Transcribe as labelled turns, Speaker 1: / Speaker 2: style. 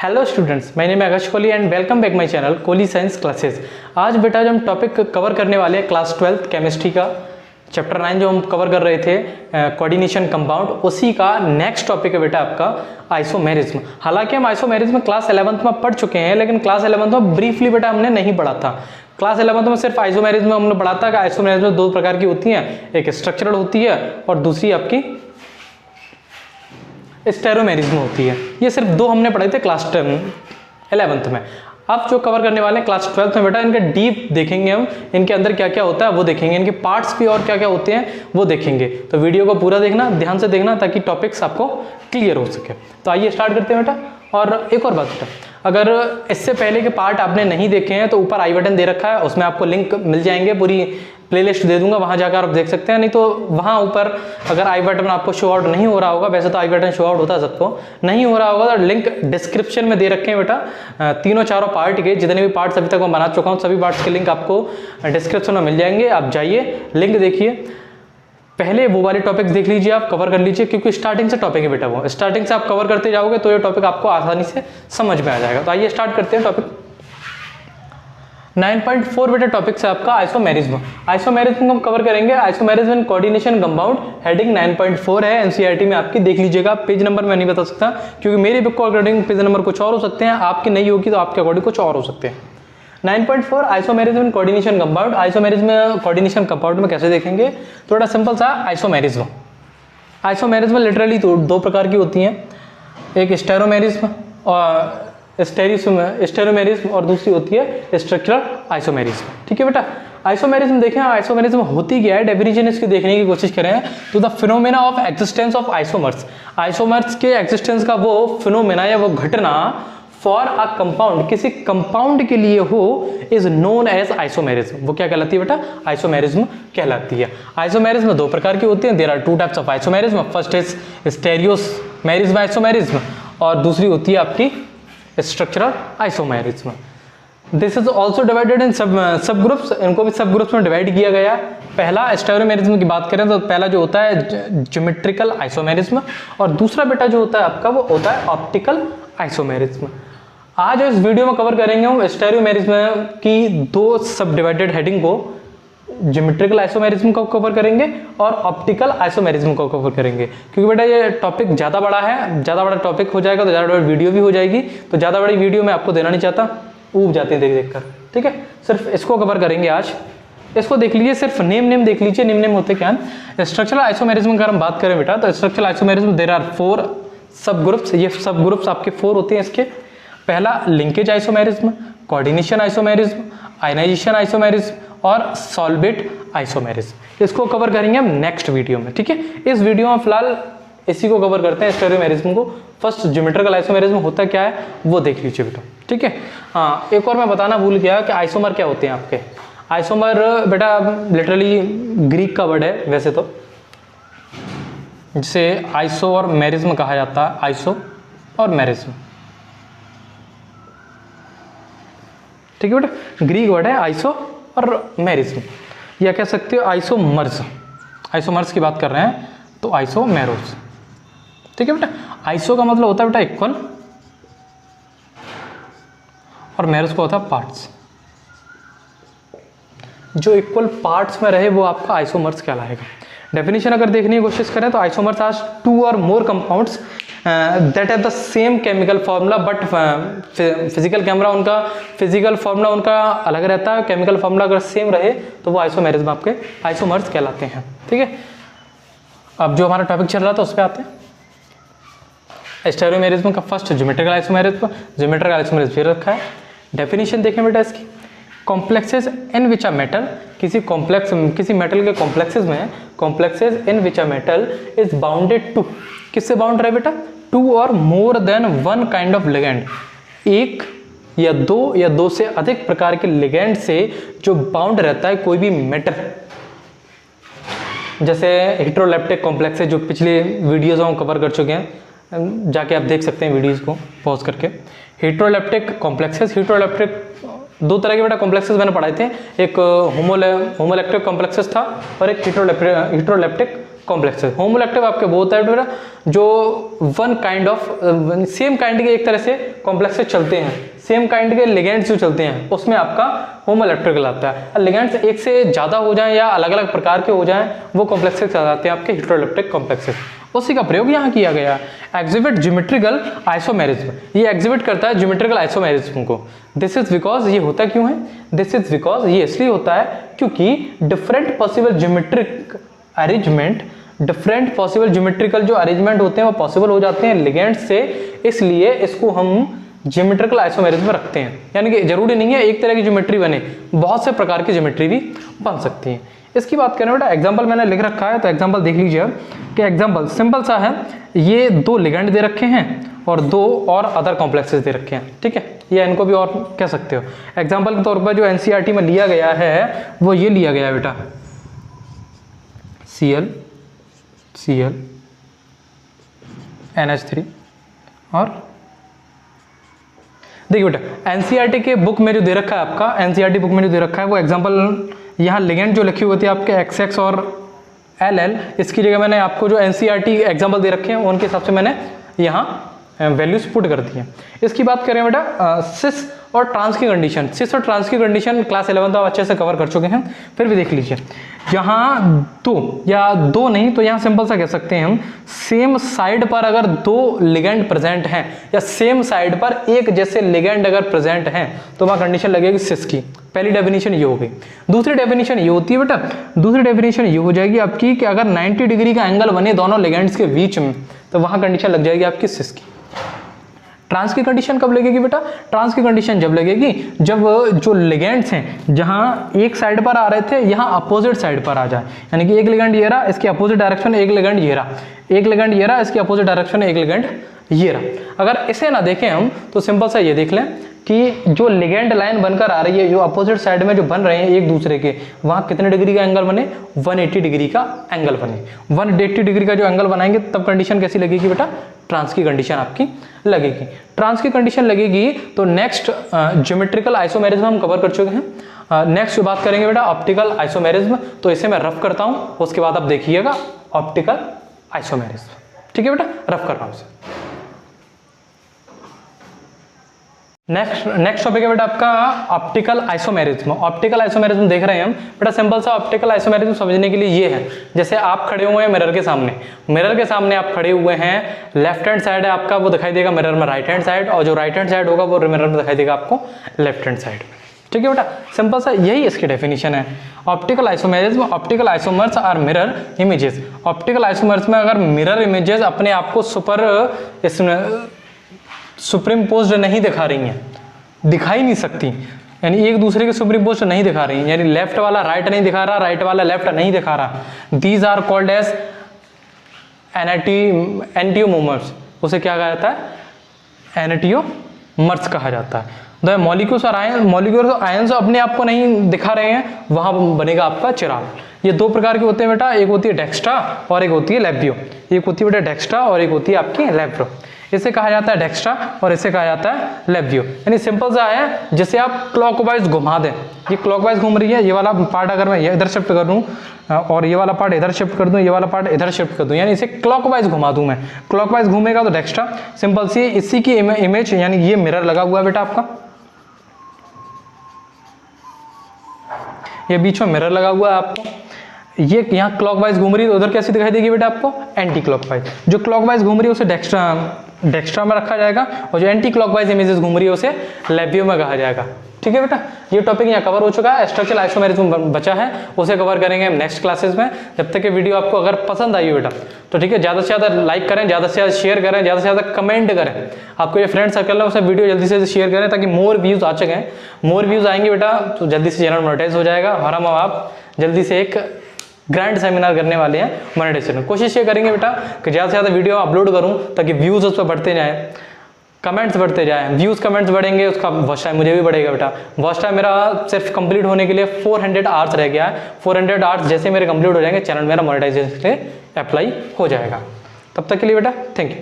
Speaker 1: Hello students, my name है Akash Kohli and welcome back my channel Kohli science classes. आज बेटा जो हम टॉपिक कवर करने वाले हैं क्लास 12 केमिस्ट्री का चैप्टर 9 जो हम कवर कर रहे थे कोऑर्डिनेशन कंपाउंड, उसी का नेक्स्ट टॉपिक है बेटा आपका आइसोमेरिज्म। हालांकि हम आइसोमेरिज्म क्लास 11th में पढ़ चुके हैं, लेकिन क्लास 11th में ब्रीफली बेटा हमने नहीं पढ़ा था। क्लास 11th में सिर्फ आइसोमेरिज्म हमने पढ़ा था कि आइसोमेरिज्म दो प्रकार की होती हैं, एक स्ट्रक्चरल होती है और दूसरी आपकी स्टेरोमेरिज्म होती है। ये सिर्फ दो हमने पढ़े थे क्लास 11th में। अब जो कवर करने वाले हैं क्लास 12th में बेटा, इनके डीप देखेंगे हम, इनके अंदर क्या क्या होता है वो देखेंगे, इनके पार्ट्स भी और क्या क्या होते हैं वो देखेंगे। तो वीडियो को पूरा देखना, ध्यान से देखना, ताकि टॉपिक्स आपको क्लियर हो सके। तो आइए स्टार्ट करते हैं बेटा। और एक और बात बेटा, अगर इससे पहले के पार्ट आपने नहीं देखे हैं तो ऊपर आई बटन दे रखा है, उसमें आपको लिंक मिल जाएंगे, पूरी प्लेलिस्ट दे दूंगा, वहां जाकर आप देख सकते हैं। नहीं तो वहां ऊपर अगर आई बटन आपको शो आउट नहीं हो रहा होगा, वैसे तो आई बटन शो आउट होता है सबको, नहीं हो रहा होगा तो लिंक डिस्क्रिप्शन में दे रखे हैं बेटा। तीनों चारों पार्ट के जितने भी पार्ट्स अभी तक मैं बना चुका हूँ, सभी पार्ट्स के लिंक आपको डिस्क्रिप्शन में मिल जाएंगे। आप जाइए, लिंक देखिए, पहले वो वाले टॉपिक देख लीजिए, आप कवर कर लीजिए, क्योंकि स्टार्टिंग से टॉपिक है बेटा, वो स्टार्टिंग से आप कवर करते जाओगे तो ये टॉपिक आपको आसानी से समझ में आ जाएगा। तो आइए स्टार्ट करते हैं टॉपिक 9.4 बेटा। टॉपिक से आपका आइसोमेरिज्म। आइसोमेरिज्म को हम कवर करेंगे, isomerism and coordination compound, heading 9.4 है, एनसीईआरटी में आपकी देख लीजिएगा। पेज नंबर मैं नहीं बता सकता क्योंकि मेरी बुक के अकॉर्डिंग पेज नंबर कुछ और हो सकते हैं, आपकी नहीं होगी तो आपके अकॉर्डिंग कुछ और हो सकते हैं। 9.4 isomerism and coordination compound. Isomerism coordination compound में कैसे देखेंगे, थोड़ा सिंपल सा आइसोमेरिज्म। आइसोमेरिज्म लिटरली दो प्रकार की होती हैं, एक स्टेरोमेरिज्म और स्टेरोमेरिज्म और दूसरी होती है स्ट्रक्चरल आइसोमेरिज्म। ठीक है बेटा। आइसोमेरिज्म देखें, आइसोमेरिज्म होती क्या है, डेफिनेशन इसकी देखने की कोशिश करें तो the phenomena of existence of isomers. Isomers के एक्जिस्टेंस का वो फिनोमेना या वो घटना फॉर अ कंपाउंड, किसी कंपाउंड के लिए हो, इज नोन एज आइसोमेरिज्म। वो क्या कहलाती है बेटा, आइसोमेरिज्म कहलाती है। आइसोमेरिज्म दो प्रकार की होती है, there are two types of isomerism. First is stereomerism isomerism और दूसरी होती है आपकी structural isomerism. This is also divided in sub groups, इनको भी सब ग्रुप्स में डिवाइड किया गया। पहला स्टेरोमेरिज्म की बात करें तो पहला जो होता है ज्योमेट्रिकल आइसोमेरिज्म और दूसरा बेटा जो होता है आपका वो होता है ऑप्टिकल आइसोमेरिज्म। आज इस वीडियो में कवर करेंगे हम स्टेरोमेरिज्म की दो सब डिवाइडेड हेडिंग को, ज्योमेट्रिकल आइसोमेरिज्म को कवर करेंगे और ऑप्टिकल आइसोमेरिज्म को कवर करेंगे। क्योंकि बेटा ये टॉपिक ज़्यादा बड़ा है, ज़्यादा बड़ा टॉपिक हो जाएगा तो ज़्यादा बड़ी वीडियो भी हो जाएगी, तो ज़्यादा बड़ी वीडियो मैं आपको देना नहीं चाहता, ऊब जाती है देख देख कर। ठीक है, सिर्फ इसको कवर करेंगे आज। इसको देख लीजिए, सिर्फ नेम देख लीजिए, नेम होते क्या है। स्ट्रक्चरल आइसोमेरिज्म की हम बात करें बेटा तो स्ट्रक्चरल आइसोमेरिज्म देयर आर 4 सब ग्रुप्स। ये सब ग्रुप्स आपके 4 होते हैं इसके। पहला linkage isomerism, coordination isomerism, ionization isomerism और सॉल्वेट आइसोमेरिज्म। इसको कवर करेंगे हम नेक्स्ट वीडियो में। ठीक है, इस वीडियो में फिलहाल इसी को कवर करते हैं, स्टेरियोमेरिज्म को। फर्स्ट ज्योमेट्रिकल आइसोमेरिज्म होता क्या है वो देख लीजिए बेटा। ठीक है, हाँ एक और मैं बताना भूल गया कि आइसोमर क्या होते हैं आपके। आइसोमर बेटा लिटरली ग्रीक का वर्ड है वैसे तो, जिसे आइसो और मेरिज्म कहा जाता है, आइसो और मेरिज्म। ठीक है बेटा, ग्रीक वर्ड है आइसो और मेरिज्म, या कह सकते हो आइसोमर्स। आइसोमर्स की बात कर रहे हैं तो आइसोमेरोस। ठीक है बेटा, आइसो का मतलब होता है बेटा इक्वल और मेरोस का होता है पार्ट्स। जो इक्वल पार्ट्स में रहे वो आपका आइसोमर्स कहलाएगा। डेफिनेशन अगर देखने की कोशिश करें तो आइसोमर्स आर 2 और more compounds that have the same chemical formula but physical formula उनका अलग रहता है। केमिकल फॉर्मूला अगर सेम रहे तो वो आइसोमेरिज्म आपके आइसोमर्स कहलाते हैं। ठीक है, अब जो हमारा टॉपिक चल रहा था उस पर आते हैं। स्टेरियोमेरिज्म का first geometrical isomerism, geometrical isomerism फिर रखा है। डेफिनेशन देखें बेटा इसकी, complexes in which a metal, किसी मेटल के कॉम्प्लेक्सेस में, complexes in which a metal is bounded to, किससे बाउंड रहे बेटा, 2 और more than 1 kind of ligand, एक या दो से अधिक प्रकार के लिगेंड से जो बाउंड रहता है कोई भी मेटल। जैसे हेटेरोलेप्टिक कॉम्प्लेक्सेस जो पिछले वीडियोज में हम कवर कर चुके हैं, जाके आप देख सकते हैं वीडियोज को पॉज करके। हेटेरोलेप्टिक कॉम्प्लेक्सेस, हेटेरोलेप्टिक दो तरह के बेटा कॉम्प्लेक्सेस मैंने पढ़ाए थे, एक होमोलेप्टिक कॉम्प्लेक्सेस था और एक हेटेरोलेप्टिक कॉम्प्लेक्सेस। होमोइलेक्टिव आपके वो होता है बेटा जो one kind of same kind के एक तरह से कॉम्प्लेक्सेस चलते हैं, सेम काइंड के लिगेंड्स जो चलते हैं उसमें आपका होमोइलेक्ट्रिक कहलाता है। लिगेंड्स एक से ज़्यादा हो जाएं या अलग अलग प्रकार के हो जाएं वो कॉम्प्लेक्सेस कहलाते हैं आपके हेटेरोइलेक्ट्रिक कॉम्प्लेक्सेस। उसी का प्रयोग यहाँ किया गया। एग्जिबिट ज्योमेट्रिकल आइसोमेरिज्म, ये एग्जिबिट करता है ज्योमेट्रिकल आइसोमेरिज्म को। दिस इज बिकॉज, ये होता क्यों है? दिस इज बिकॉज, ये इसलिए होता है क्योंकि different possible geometric arrangement, different possible geometrical जो अरेंजमेंट होते हैं वो पॉसिबल हो जाते हैं लिगेंड से, इसलिए इसको हम ज्योमेट्रिकल आइसोमेरिज्म में रखते हैं। यानी कि जरूरी नहीं है एक तरह की ज्योमेट्री बने, बहुत से प्रकार की ज्योमेट्री भी बन सकती है। इसकी बात करें बेटा, एग्जाम्पल मैंने लिख रखा है तो एग्जाम्पल देख लीजिए कि एग्जाम्पल सिंपल सा है, ये दो लिगेंड दे रखे हैं और दो और अदर कॉम्प्लेक्सेस दे रखे हैं, ठीक है, या इनको भी और कह सकते हो। एग्जाम्पल के तौर पर जो एनसीईआरटी में लिया गया है वो ये लिया गया है बेटा, Cl NH3 और देखिए बेटा एनसीईआरटी के बुक में जो दे रखा है आपका, एनसीईआरटी बुक में जो दे रखा है वो एग्जाम्पल यहाँ लिगेंड जो लिखी हुई होती है आपके XX और LL, इसकी जगह मैंने आपको जो एनसीईआरटी एग्जाम्पल दे रखे हैं उनके हिसाब से मैंने यहाँ वैल्यूज पुट कर दी है। इसकी बात करें बेटा सिस और ट्रांस की कंडीशन, सिस और ट्रांस की कंडीशन क्लास 11 आप अच्छे से कवर कर चुके हैं, फिर भी देख लीजिए। यहाँ दो या दो नहीं तो यहाँ सिंपल सा कह सकते हैं हम, सेम साइड पर अगर दो लिगेंड प्रेजेंट हैं या सेम साइड पर एक जैसे लिगेंड अगर प्रेजेंट हैं तो वहाँ कंडीशन लगेगी सिस की। पहली डेफिनेशन ये हो गई। दूसरी डेफिनेशन ये होती है बेटा, दूसरी डेफिनेशन ये हो जाएगी आपकी कि अगर 90 डिग्री का एंगल बने दोनों लिगेंड्स के बीच में तो वहाँ कंडीशन लग जाएगी आपकी सिस की। ट्रांस की कंडीशन कब लगेगी बेटा? ट्रांस की कंडीशन जब लगेगी जब जो लिगेंड्स हैं जहां एक साइड पर आ रहे थे यहां अपोजिट साइड पर आ जाए, यानी कि एक लिगेंड ये रहा, इसकी अपोजिट डायरेक्शन एक लिगेंड ये रहा, एक लिगेंड ये रहा, इसकी अपोजिट डायरेक्शन एक लिगेंड ये रहा। अगर इसे ना देखें हम तो सिंपल सा ये देख लें कि जो लिगेंड लाइन बनकर आ रही है, जो अपोजिट साइड में जो बन रहे हैं एक दूसरे के, वहां कितने डिग्री का एंगल बने? 180 डिग्री का एंगल बने। 180 डिग्री का जो एंगल बनाएंगे तब कंडीशन कैसी लगेगी बेटा? ट्रांस की कंडीशन आपकी लगेगी। ट्रांस की कंडीशन लगेगी तो नेक्स्ट ज्योमेट्रिकल आइसोमेरिज्म हम कवर कर चुके हैं। नेक्स्ट जो बात करेंगे बेटा ऑप्टिकल आइसोमेरिज्म, तो इसे मैं रफ करता हूं, उसके बाद आप देखिएगा ऑप्टिकल आइसोमेरिज्म। ठीक है बेटा, रफ कर रहा हूं इसे। नेक्स्ट टॉपिक है बेटा आपका ऑप्टिकल आइसोमेरिज्म। ऑप्टिकल आइसोमेरिज्म देख रहे हैं हम बेटा, सिंपल सा ऑप्टिकल आइसोमेरिज्म समझने के लिए ये है, जैसे आप खड़े हुए हैं मिरर के सामने, मिरर के सामने आप खड़े हुए हैं, लेफ्ट हैंड साइड है आपका वो दिखाई देगा मिरर में राइट हैंड साइड, और जो राइट हैंड साइड होगा वो मिरर में दिखाई देगा आपको लेफ्ट हैंड साइड में। ठीक है बेटा, सिंपल सा यही इसकी डेफिनेशन है। Optical isomerism, optical isomers are mirror images. Optical isomers में अगर मिरर इमेजेस अपने आप को सुपरइम्पोज्ड नहीं दिखा रही हैं, दिखाई नहीं सकती, यानी एक दूसरे के सुपरइम्पोज्ड नहीं दिखा रही हैं, यानी लेफ्ट वाला राइट नहीं दिखा रहा, राइट वाला लेफ्ट नहीं दिखा रहा, दीज आर कॉल्ड एज एंटियोमर्स। उसे क्या कहा जाता है? एंटियोमर्स कहा जाता है। द मॉलिक्यूल्स और आयंस अपने आप को नहीं दिखा रहे हैं, वहां बनेगा आपका चिराग। ये दो प्रकार के होते हैं बेटा, एक होती है डेक्स्ट्रा और एक होती है लेब्रियो। एक होती है बेटा डेक्स्ट्रा और एक होती है आपकी लेब्रियो। इसे कहा जाता है डेक्स्ट्रा और इसे कहा जाता है लेब्रियो। यानी सिंपल सा है, जैसे आप क्लॉकवाइज घुमा दें, ये क्लॉकवाइज घूम रही है, ये वाला पार्ट अगर मैं इधर शिफ्ट कर दूं और ये वाला पार्ट इधर शिफ्ट कर दूं, ये वाला पार्ट इधर शिफ्ट कर दूं, यानी इसे क्लॉकवाइज घुमा दूं मैं, क्लॉकवाइज घूमेगा तो डेक्स्ट्रा। सिंपल सी इसी की इमेज, यानी ये मिरर लगा हुआ है बेटा आपका, ये बीच में मिरर लगा हुआ है आपको, ये यहाँ क्लॉकवाइज घूम रही है तो उधर कैसी दिखाई देगी बेटा आपको? Anti clockwise. जो क्लॉकवाइज घूम रही है उसे डेक्स्ट्रा में रखा जाएगा और जो एंटी क्लॉकवाइज इमेजेस घूम रही है उसे लेब्रियो में कहा जाएगा। ठीक है बेटा, ये टॉपिक यहाँ कवर हो चुका है। स्ट्रक्चरल आइसोमेरिज्म बचा है, उसे कवर करेंगे हम नेक्स्ट क्लासेस में। जब तक ये वीडियो आपको अगर पसंद आई हो बेटा तो ठीक है, ज़्यादा से ज़्यादा लाइक करें, ज़्यादा से ज़्यादा शेयर करें, ज़्यादा से ज़्यादा कमेंट करें। आपको ये फ्रेंड सर्कल है उसे वीडियो जल्दी से शेयर करें ताकि मोर व्यूज़ आ सकें। मोर व्यूज़ आएंगे बेटा तो जल्दी से चैनल मोनेटाइज हो जाएगा और हम आप जल्दी से एक ग्रैंड सेमिनार करने वाले हैं मोनेटाइजेशन। कोशिश ये करेंगे बेटा कि ज़्यादा से ज़्यादा वीडियो अपलोड करूं ताकि व्यूज़ उस पर बढ़ते जाएँ, कमेंट्स बढ़ते जाएँ। व्यूज़ कमेंट्स बढ़ेंगे, उसका वॉच टाइम मुझे भी बढ़ेगा बेटा। वॉच टाइम मेरा सिर्फ कंप्लीट होने के लिए 400 आवर्स रह गया है। 400 आवर्स जैसे मेरे कंप्लीट हो जाएंगे, चैनल मेरा मोनेटाइजेशन से अप्लाई हो जाएगा। तब तक के लिए बेटा थैंक यू।